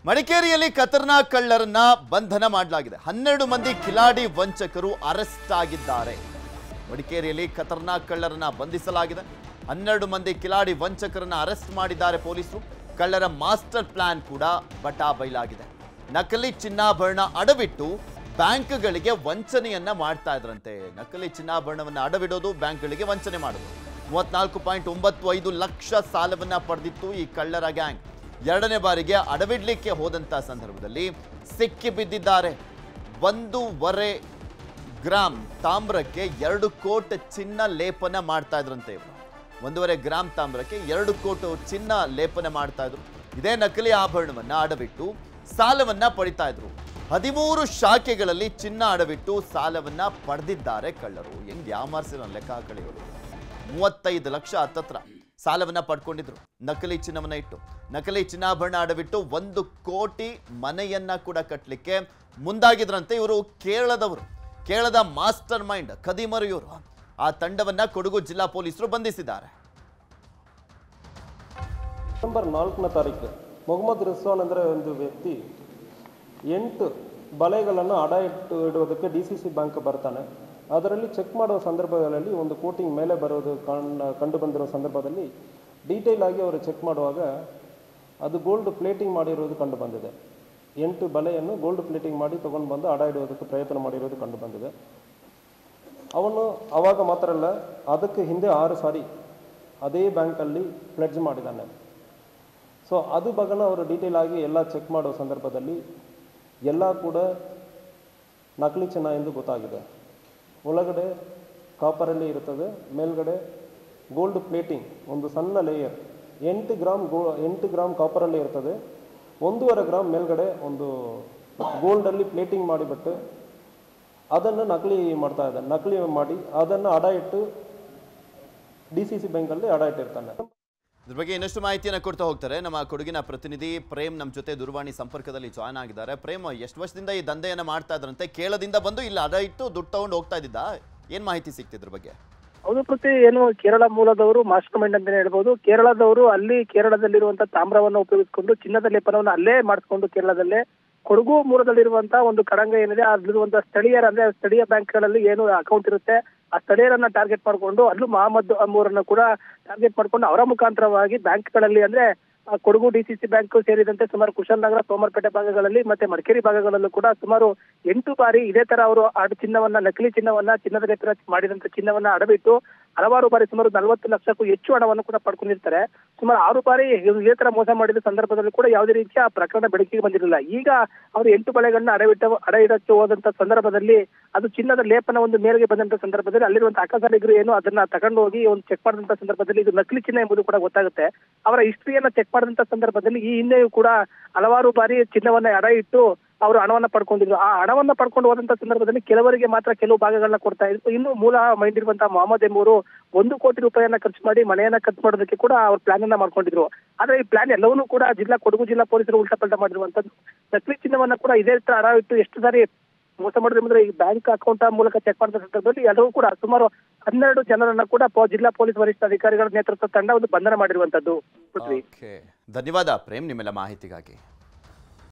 ಮಡಿಕೇರಿಯಲ್ಲಿ ಖತರ್ನಾಕ್ ಕಳ್ಳರನ್ನ ಬಂಧನ ಮಾಡಲಾಗಿದೆ. 12 ಮಂದಿ ಕಿಲಾಡಿ ವಂಚಕರು ಅರೆಸ್ಟ್ ಆಗಿದ್ದಾರೆ. ಮಡಿಕೇರಿಯಲ್ಲಿ ಖತರ್ನಾಕ್ ಕಳ್ಳರನ್ನ ಬಂಧಿಸಲಾಗಿದೆ. 12 ಮಂದಿ ಕಿಲಾಡಿ ವಂಚಕರನ್ನ ಅರೆಸ್ಟ್ ಮಾಡಿದ್ದಾರೆ ಪೊಲೀಸರು. ಕಳ್ಳರ ಮಾಸ್ಟರ್ ಪ್ಲಾನ್ ಕೂಡ ಬಟಾಬೈಲಾಗಿದೆ. ನಕಲಿ ಚಿನ್ನಾಭರಣ ಅಡವಿಟ್ಟು ಬ್ಯಾಂಕ್ಗಳಿಗೆ ವಂಚನೆಯನ್ನ ಮಾಡ್ತಾ ಇದ್ರಂತೆ. ನಕಲಿ ಚಿನ್ನಾಭರಣವನ್ನ ಅಡವಿಡೋದು, ಬ್ಯಾಂಕ್ಗಳಿಗೆ ವಂಚನೆ ಮಾಡೋದು. 34.95 ಲಕ್ಷ ಸಾಲವನ್ನ ಪಡೆದಿತ್ತು ಈ ಕಳ್ಳರ ಗ್ಯಾಂಗ್. ಎರಡನೇ ಬಾರಿಗೆ ಅಡವಿಡ್ಲಿಕ್ಕೆ ಹೋದಂತ ಸಂದರ್ಭದಲ್ಲಿ ಸಿಕ್ಕಿ ಬಿದ್ದಿದ್ದಾರೆ. 1.5 ಗ್ರಾಂ ತಾಮ್ರಕ್ಕೆ 2 ಕೋಟಿ ಚಿನ್ನ ಲೇಪನ ಮಾಡ್ತಾ ಇದ್ರಂತೆ. 1.5 ಗ್ರಾಂ ತಾಮ್ರಕ್ಕೆ 2 ಕೋಟಿ ಚಿನ್ನ ಲೇಪನ ಮಾಡ್ತಾ ಇದ್ರು. ಇದೇ ನಕಲಿ ಆಭರಣವನ್ನ ಅಡವಿಟ್ಟು ಸಾಲವನ್ನ ಪಡಿತಾ ಇದ್ರು. 13 ಶಾಖೆಗಳಲ್ಲಿ ಚಿನ್ನ ಅಡವಿಟ್ಟು ಸಾಲವನ್ನ ಪಡೆದಿದ್ದಾರೆ ಕಳ್ಳರು. ಹೆಂಗ್ ಯಾಮಾರಿಸಿರೋ ಲೆಕ್ಕ ಹಾಕಳಿಗಳು. 35 ಲಕ್ಷ ಹತ್ತತ್ರ ಸಾಲವನ್ನ ಪಡ್ಕೊಂಡಿದ್ರು. ನಕಲಿ ಚಿನ್ನವನ್ನ ಇಟ್ಟು ನಕಲಿ ಚಿನ್ನಾಭರಣ ಅಡವಿಟ್ಟು 1 ಕೋಟಿ ಮನೆಯನ್ನ ಕೂಡ ಕಟ್ಟಲಿಕ್ಕೆ ಮುಂದಾಗಿದ್ರಂತೆ. ಇವರು ಕೇರಳದವರು, ಕೇರಳದ ಮಾಸ್ಟರ್ ಮೈಂಡ್ ಖದೀಮರು ಇವರು. ಆ ತಂಡವನ್ನ ಕೊಡಗು ಜಿಲ್ಲಾ ಪೊಲೀಸರು ಬಂಧಿಸಿದ್ದಾರೆ. ಡಿಸೆಂಬರ್ 4ನೇ ತಾರೀಕು ಮೊಹಮ್ಮದ್ ರಿಸ್ವಾನ್ ಅಂದರೆ ಒಂದು ವ್ಯಕ್ತಿ 8 ಬಳೆಗಳನ್ನು ಅಡ ಇಡುವುದಕ್ಕೆ DCC ಬ್ಯಾಂಕ್ ಬರ್ತಾನೆ. ಅದರಲ್ಲಿ ಚೆಕ್ ಮಾಡುವ ಸಂದರ್ಭಗಳಲ್ಲಿ 1 ಕೋಟಿ ಮೇಲೆ ಬರೋದು ಕಂಡು ಬಂದಿರೋ ಸಂದರ್ಭದಲ್ಲಿ ಡೀಟೇಲ್ ಆಗಿ ಅವರು ಚೆಕ್ ಮಾಡುವಾಗ ಅದು ಗೋಲ್ಡ್ ಪ್ಲೇಟಿಂಗ್ ಮಾಡಿರೋದು ಕಂಡು ಬಂದಿದೆ. 8 ಬಳೆಯನ್ನು ಗೋಲ್ಡ್ ಪ್ಲೇಟಿಂಗ್ ಮಾಡಿ ತೊಗೊಂಡು ಬಂದು ಅಡ ಇಡುವುದಕ್ಕೆ ಪ್ರಯತ್ನ ಮಾಡಿರೋದು ಕಂಡು ಬಂದಿದೆ. ಅವನು ಆವಾಗ ಮಾತ್ರ ಅಲ್ಲ, ಅದಕ್ಕೆ ಹಿಂದೆ 6 ಸಾರಿ ಅದೇ ಬ್ಯಾಂಕಲ್ಲಿ ಪ್ಲೆಡ್ಜ್ ಮಾಡಿದ್ದಾನೆ. ಸೊ ಅದು ಬಗನ ಅವರು ಡೀಟೇಲ್ ಆಗಿ ಎಲ್ಲ ಚೆಕ್ ಮಾಡೋ ಸಂದರ್ಭದಲ್ಲಿ ಎಲ್ಲ ಕೂಡ ನಕಲಿ ಚಿನ್ನ ಎಂದು ಗೊತ್ತಾಗಿದೆ. ಒಳಗಡೆ ಕಾಪರಲ್ಲಿ ಇರುತ್ತದೆ, ಮೇಲ್ಗಡೆ ಗೋಲ್ಡ್ ಪ್ಲೇಟಿಂಗ್ ಒಂದು ಸಣ್ಣ ಲೇಯರ್ 8 ಗ್ರಾಮ್ ಕಾಪರಲ್ಲಿ ಇರ್ತದೆ. 1.5 ಗ್ರಾಮ್ ಮೇಲ್ಗಡೆ ಒಂದು ಗೋಲ್ಡಲ್ಲಿ ಪ್ಲೇಟಿಂಗ್ ಮಾಡಿಬಿಟ್ಟು ಅದನ್ನು ನಕಲಿ ಮಾಡ್ತಾ ಇದ್ದಾನೆ. ನಕಲಿ ಮಾಡಿ ಅದನ್ನು ಅಡ ಇಟ್ಟು DCC ಬ್ಯಾಂಕಲ್ಲಿ ಅಡ ಇಟ್ಟಿರ್ತಾನೆ. ಇದ್ರ ಬಗ್ಗೆ ಇನ್ನಷ್ಟು ಮಾಹಿತಿಯನ್ನು ಕೊಡ್ತಾ ಹೋಗ್ತಾರೆ ನಮ್ಮ ಕೊಡಗಿನ ಪ್ರತಿನಿಧಿ ಪ್ರೇಮ್. ನಮ್ಮ ಜೊತೆ ದೂರವಾಣಿ ಸಂಪರ್ಕದಲ್ಲಿ ಜಾಯ್ನ್ ಆಗಿದ್ದಾರೆ. ಪ್ರೇಮ್, ಎಷ್ಟು ವರ್ಷದಿಂದ ಈ ದಂಧೆಯನ್ನು ಮಾಡ್ತಾ ಇದ್ರಂತೆ? ಕೇರಳದಿಂದ ಬಂದು ಇಲ್ಲಿ ಅಡ ಇಟ್ಟು ದುಡ್ಡು ತಗೊಂಡು ಹೋಗ್ತಾ ಇದ್ದಿದ್ದ? ಏನ್ ಮಾಹಿತಿ ಸಿಕ್ತಿದ್ರ ಬಗ್ಗೆ? ಹೌದು ಪ್ರತಿ, ಏನು ಕೇರಳ ಮೂಲದವರು ಮಾಸ್ಟರ್ ಮೈಂಡ್ ಅಂತಾನೆ ಹೇಳ್ಬೋದು. ಕೇರಳದವರು ಅಲ್ಲಿ ಕೇರಳದಲ್ಲಿರುವಂತಹ ತಾಮ್ರವನ್ನು ಉಪಯೋಗಿಸಿಕೊಂಡು ಚಿನ್ನದ ಲೇಪನವನ್ನು ಅಲ್ಲೇ ಮಾಡಿಸ್ಕೊಂಡು ಕೇರಳದಲ್ಲೇ ಕೊಡಗು ಮೂಲದಲ್ಲಿರುವಂತಹ ಒಂದು ಕಡಂಗ ಏನಿದೆ ಅಲ್ಲಿರುವಂತಹ ಸ್ಥಳೀಯರ, ಅಂದ್ರೆ ಸ್ಥಳೀಯ ಬ್ಯಾಂಕ್ಗಳಲ್ಲಿ ಏನು ಅಕೌಂಟ್ ಇರುತ್ತೆ ಆ ಸ್ಥಳೀಯರನ್ನ ಟಾರ್ಗೆಟ್ ಮಾಡಿಕೊಂಡು ಅಲ್ಲೂ ಮಹಮ್ಮದ್ ಅಂಬೂರನ್ನ ಕೂಡ ಟಾರ್ಗೆಟ್ ಮಾಡ್ಕೊಂಡು ಅವರ ಮುಖಾಂತರವಾಗಿ ಬ್ಯಾಂಕ್ಗಳಲ್ಲಿ, ಅಂದ್ರೆ ಕೊಡಗು DCC ಬ್ಯಾಂಕ್ ಸೇರಿದಂತೆ ಸುಮಾರು ಕುಶಾಲನಗರ, ಸೋಮವಾರಪೇಟೆ ಭಾಗಗಳಲ್ಲಿ ಮತ್ತೆ ಮಡಿಕೇರಿ ಭಾಗಗಳಲ್ಲೂ ಕೂಡ ಸುಮಾರು 8 ಬಾರಿ ಇದೇ ತರ ಅವರು ಚಿನ್ನವನ್ನ, ನಕಲಿ ಚಿನ್ನವನ್ನ, ಚಿನ್ನದ ಲೇಪನ ಮಾಡಿದಂತ ಚಿನ್ನವನ್ನ ಅಡವಿಟ್ಟು ಹಲವಾರು ಬಾರಿ ಸುಮಾರು 40 ಲಕ್ಷಕ್ಕೂ ಹೆಚ್ಚು ಹಣವನ್ನು ಕೂಡ ಪಡ್ಕೊಂಡಿರ್ತಾರೆ. ಸುಮಾರು 6 ಬಾರಿ ಇದೇ ತರ ಮೋಸ ಮಾಡಿದ ಸಂದರ್ಭದಲ್ಲಿ ಕೂಡ ಯಾವುದೇ ರೀತಿಯ ಪ್ರಕರಣ ಬೆಳಕಿಗೆ ಬಂದಿರಲಿಲ್ಲ. ಈಗ ಅವರು 8 ಬಳೆಗಳನ್ನ ಅಡ ಇಡಕ್ಕೆ ಹೋದಂತ ಸಂದರ್ಭದಲ್ಲಿ ಅದು ಚಿನ್ನದ ಲೇಪನ ಒಂದು ಮೇರೆಗೆ ಬಂದಂತ ಸಂದರ್ಭದಲ್ಲಿ ಅಲ್ಲಿರುವಂತಹ ಅಕ್ಕಸಾಲಿಗರು ಏನು ಅದನ್ನ ತಗೊಂಡು ಹೋಗಿ ಒಂದು ಚೆಕ್ ಮಾಡಿದಂತ ಸಂದರ್ಭದಲ್ಲಿ ಇದು ನಕಲಿ ಚಿನ್ನ ಎಂಬುದು ಕೂಡ ಗೊತ್ತಾಗುತ್ತೆ. ಅವರ ಹಿಸ್ಟ್ರಿಯನ್ನ ಚೆಕ್ ಮಾಡಿದಂತ ಸಂದರ್ಭದಲ್ಲಿ ಈ ಹಿಂದೆಯೂ ಕೂಡ ಹಲವಾರು ಬಾರಿ ಚಿನ್ನವನ್ನ ಅಡ ಇಟ್ಟು ಅವರು ಹಣವನ್ನ ಪಡ್ಕೊಂಡಿದ್ರು. ಆ ಹಣವನ್ನ ಪಡ್ಕೊಂಡು ಹೋದಂತ ಸಂದರ್ಭದಲ್ಲಿ ಕೆಲವರಿಗೆ ಮಾತ್ರ ಕೆಲವು ಭಾಗಗಳನ್ನ ಕೊಡ್ತಾ ಇದ್ರು. ಇನ್ನು ಮೂಲ ಮೈಂಡ್ ಇರುವಂತಹ ಮೊಹಮ್ಮದ್ ಎಂಬುವರು 1 ಕೋಟಿ ರೂಪಾಯಿಯನ್ನ ಖರ್ಚು ಮಾಡಿ ಮನೆಯನ್ನ ಖರ್ಚು ಮಾಡೋದಕ್ಕೆ ಕೂಡ ಅವ್ರ ಪ್ಲಾನ್ ಅನ್ನ ಮಾಡ್ಕೊಂಡಿದ್ರು. ಆದ್ರೆ ಈ ಪ್ಲಾನ್ ಎಲ್ಲವನ್ನೂ ಕೂಡ ಕೊಡಗು ಜಿಲ್ಲಾ ಪೊಲೀಸರು ಉಲ್ಟಾಪಲ್ಟ ಮಾಡಿರುವಂತದ್ದು. ನಕಲಿ ಚಿನ್ನವನ್ನ ಕೂಡ ಇದೇ ತರ ಅಡ ಇಟ್ಟು ಎಷ್ಟು ಸಾರಿ ಮೋಸ ಮಾಡಿದ್ರೆ ಈ ಬ್ಯಾಂಕ್ ಅಕೌಂಟ್ ಮೂಲಕ ಚೆಕ್ ಮಾಡಿದ ಸಂದರ್ಭದಲ್ಲಿ ಎಲ್ಲರೂ ಕೂಡ ಸುಮಾರು 12 ಜನರನ್ನ ಕೂಡ ಜಿಲ್ಲಾ ಪೊಲೀಸ್ ವರಿಷ್ಠಾಧಿಕಾರಿಗಳ ನೇತೃತ್ವದ ತಂಡ ಒಂದು ಬಂಧನ ಮಾಡಿರುವಂತದ್ದು. ಧನ್ಯವಾದ ಪ್ರೇಮ್ ನಿಮ್ಮೆಲ್ಲ ಮಾಹಿತಿಗಾಗಿ.